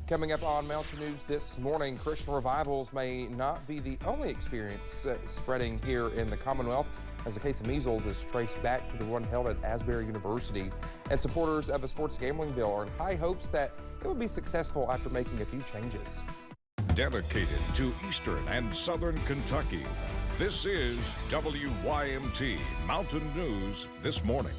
Coming up on Mountain News this morning, Christian revivals may not be the only experience spreading here in the Commonwealth, as a case of measles is traced back to the one held at Asbury University. And supporters of a sports gambling bill are in high hopes that it will be successful after making a few changes. Dedicated to Eastern and Southern Kentucky, this is WYMT Mountain News this morning.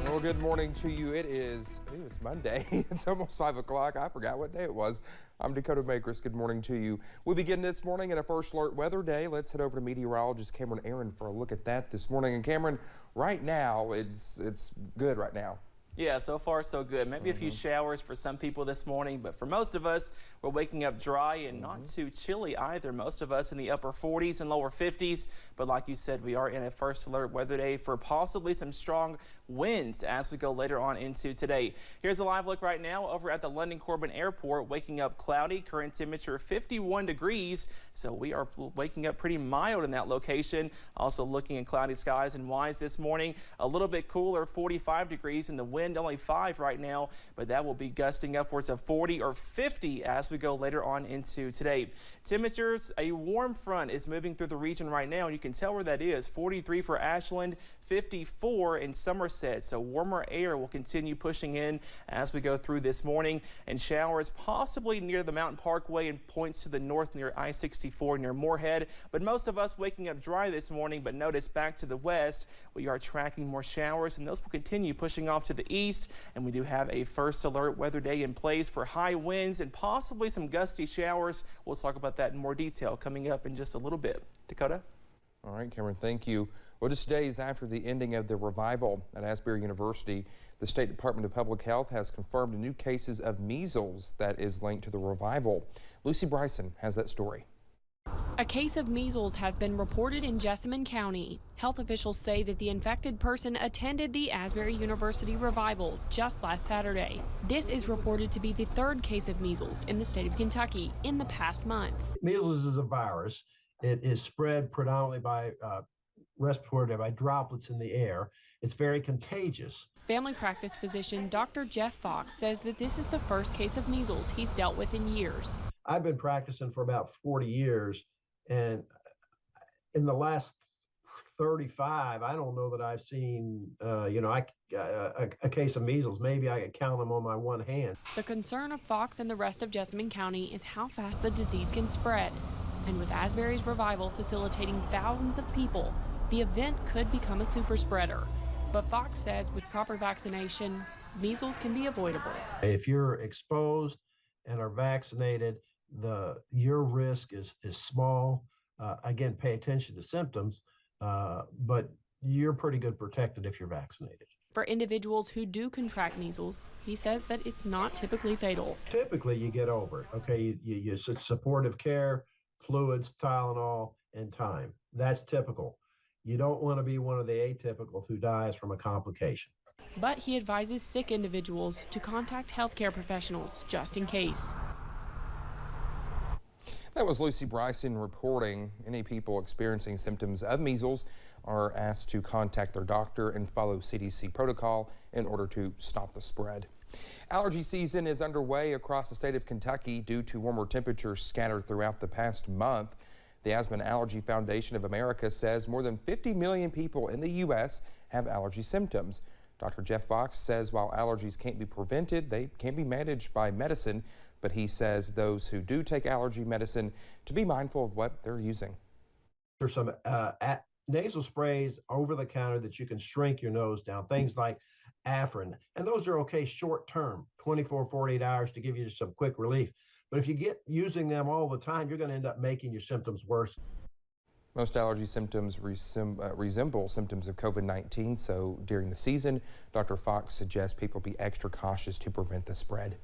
Well, good morning to you. It's Monday. It's almost 5 o'clock. I forgot what day it was. I'm Dakota Makris. Good morning to you. We begin this morning in a first alert weather day. Let's head over to meteorologist Cameron Aaron for a look at that this morning. And Cameron, right now, it's good right now. Yeah, so far so good. Maybe a few showers for some people this morning, but for most of us, we're waking up dry and not too chilly either. Most of us in the upper 40s and lower 50s. But like you said, we are in a first alert weather day for possibly some strong winds as we go later on into today. Here's a live look right now over at the London Corbin Airport. Waking up cloudy, current temperature 51 degrees. So we are waking up pretty mild in that location. Also looking at cloudy skies and Wise this morning. A little bit cooler, 45 degrees, and the wind only 5 right now, but that will be gusting upwards of 40 or 50 as we go later on into today. Temperatures, a warm front is moving through the region right now, and you can tell where that is. 43 for Ashland, 54 in Somerset, so warmer air will continue pushing in as we go through this morning, and showers possibly near the Mountain Parkway and points to the north near I-64 near Moorhead. But most of us waking up dry this morning, but notice back to the west we are tracking more showers, and those will continue pushing off to the east, and we do have a first alert weather day in place for high winds and possibly some gusty showers. We'll talk about that in more detail coming up in just a little bit. Dakota? All right, Cameron, thank you. Well, just days after the ending of the revival at Asbury University, the State Department of Public Health has confirmed new cases of measles that is linked to the revival. Lucy Bryson has that story. A case of measles has been reported in Jessamine County. Health officials say that the infected person attended the Asbury University revival just last Saturday. This is reported to be the third case of measles in the state of Kentucky in the past month. Measles is a virus. It is spread predominantly by respiratory, by droplets in the air. It's very contagious. Family practice physician Dr. Jeff Fox says that this is the first case of measles he's dealt with in years. I've been practicing for about 40 years, and in the last 35, I don't know that I've seen, a case of measles. Maybe I could count them on my one hand. The concern of Fox and the rest of Jessamine County is how fast the disease can spread. And with Asbury's revival facilitating thousands of people, the event could become a super spreader. But Fox says with proper vaccination, measles can be avoidable. If you're exposed and are vaccinated, your risk is small. Again, pay attention to symptoms, but you're pretty good protected if you're vaccinated. For individuals who do contract measles, he says that it's not typically fatal. Typically, you get over it. Okay, you supportive care, fluids, Tylenol, and time. That's typical. You don't want to be one of the atypicals who dies from a complication. But he advises sick individuals to contact healthcare professionals just in case. That was Lucy Bryson reporting. Any people experiencing symptoms of measles are asked to contact their doctor and follow CDC protocol in order to stop the spread. Allergy season is underway across the state of Kentucky due to warmer temperatures scattered throughout the past month. The Asthma and Allergy Foundation of America says more than 50 million people in the U.S. have allergy symptoms. Dr. Jeff Fox says while allergies can't be prevented, they can be managed by medicine, but he says those who do take allergy medicine to be mindful of what they're using. There's some nasal sprays over the counter that you can shrink your nose down, things like Afrin, and those are okay short term, 24, 48 hours to give you some quick relief. But if you get using them all the time, you're going to end up making your symptoms worse. Most allergy symptoms resemble symptoms of COVID-19, so during the season, Dr. Fox suggests people be extra cautious to prevent the spread.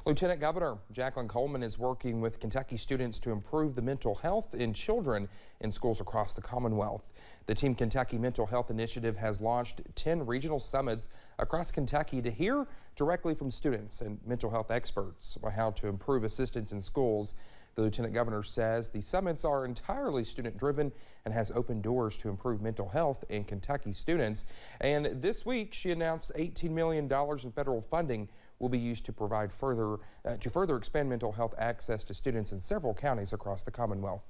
Lieutenant Governor Jacqueline Coleman is working with Kentucky students to improve the mental health in children in schools across the Commonwealth. The Team Kentucky Mental Health Initiative has launched 10 regional summits across Kentucky to hear directly from students and mental health experts on how to improve assistance in schools. The Lieutenant Governor says the summits are entirely student-driven and has opened doors to improve mental health in Kentucky students. And this week, she announced $18 million in federal funding will be used to provide further expand mental health access to students in several counties across the Commonwealth.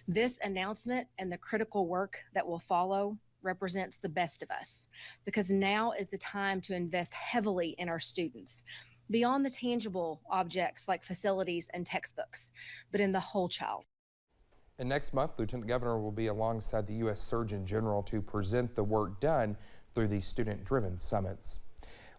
This announcement and the critical work that will follow represents the best of us, because now is the time to invest heavily in our students, beyond the tangible objects like facilities and textbooks, but in the whole child. And next month, Lieutenant Governor will be alongside the U.S. Surgeon General to present the work done through these student-driven summits.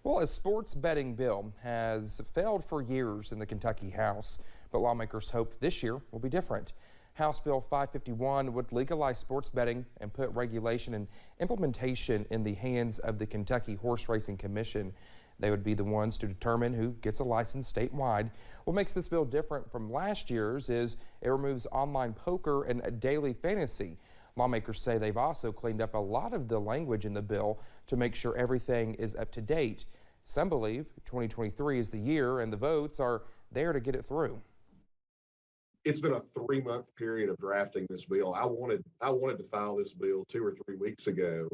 Well, a sports betting bill has failed for years in the Kentucky House, but lawmakers hope this year will be different. House Bill 551 would legalize sports betting and put regulation and implementation in the hands of the Kentucky Horse Racing Commission. They would be the ones to determine who gets a license statewide. What makes this bill different from last year's is it removes online poker and daily fantasy. Lawmakers say they've also cleaned up a lot of the language in the bill to make sure everything is up to date. Some believe 2023 is the year and the votes are there to get it through. It's been a 3-month period of drafting this bill. I wanted to file this bill 2 or 3 weeks ago,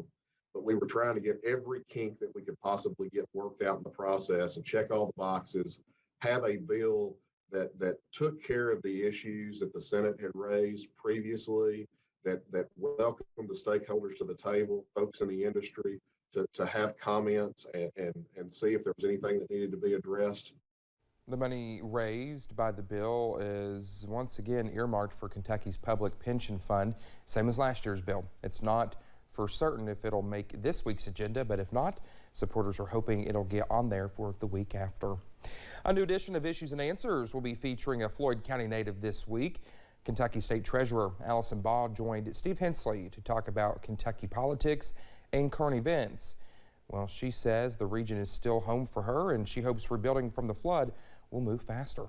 but we were trying to get every kink that we could possibly get worked out in the process and check all the boxes, have a bill that took care of the issues that the Senate had raised previously, that welcomed the stakeholders to the table, folks in the industry, to have comments and see if there was anything that needed to be addressed. The money raised by the bill is once again earmarked for Kentucky's public pension fund, same as last year's bill. It's not for certain if it'll make this week's agenda, but if not, supporters are hoping it'll get on there for the week after. A new edition of Issues and Answers will be featuring a Floyd County native this week. Kentucky State Treasurer Allison Baugh joined Steve Hensley to talk about Kentucky politics and current events. Well, she says the region is still home for her, and she hopes rebuilding from the flood will move faster.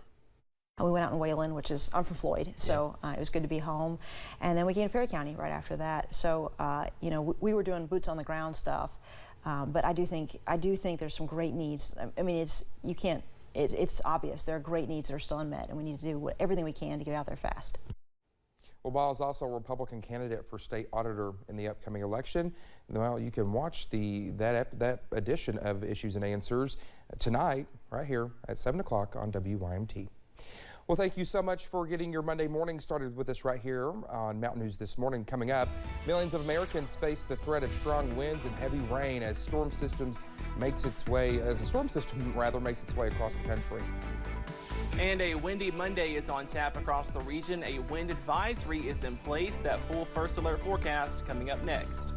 We went out in Wayland, I'm from Floyd, so it was good to be home. And then we came to Perry County right after that. So, you know, we were doing boots on the ground stuff, but I do think there's some great needs. I mean, it's obvious there are great needs that are still unmet, and we need to do everything we can to get out there fast. Well, Baugh is also a Republican candidate for state auditor in the upcoming election. Well, you can watch that edition of Issues and Answers tonight right here at 7 o'clock on WYMT. Well, thank you so much for getting your Monday morning started with us right here on Mountain News This Morning. Coming up, millions of Americans face the threat of strong winds and heavy rain as a storm system makes its way across the country. And a windy Monday is on tap across the region. A wind advisory is in place. That full first alert forecast coming up next.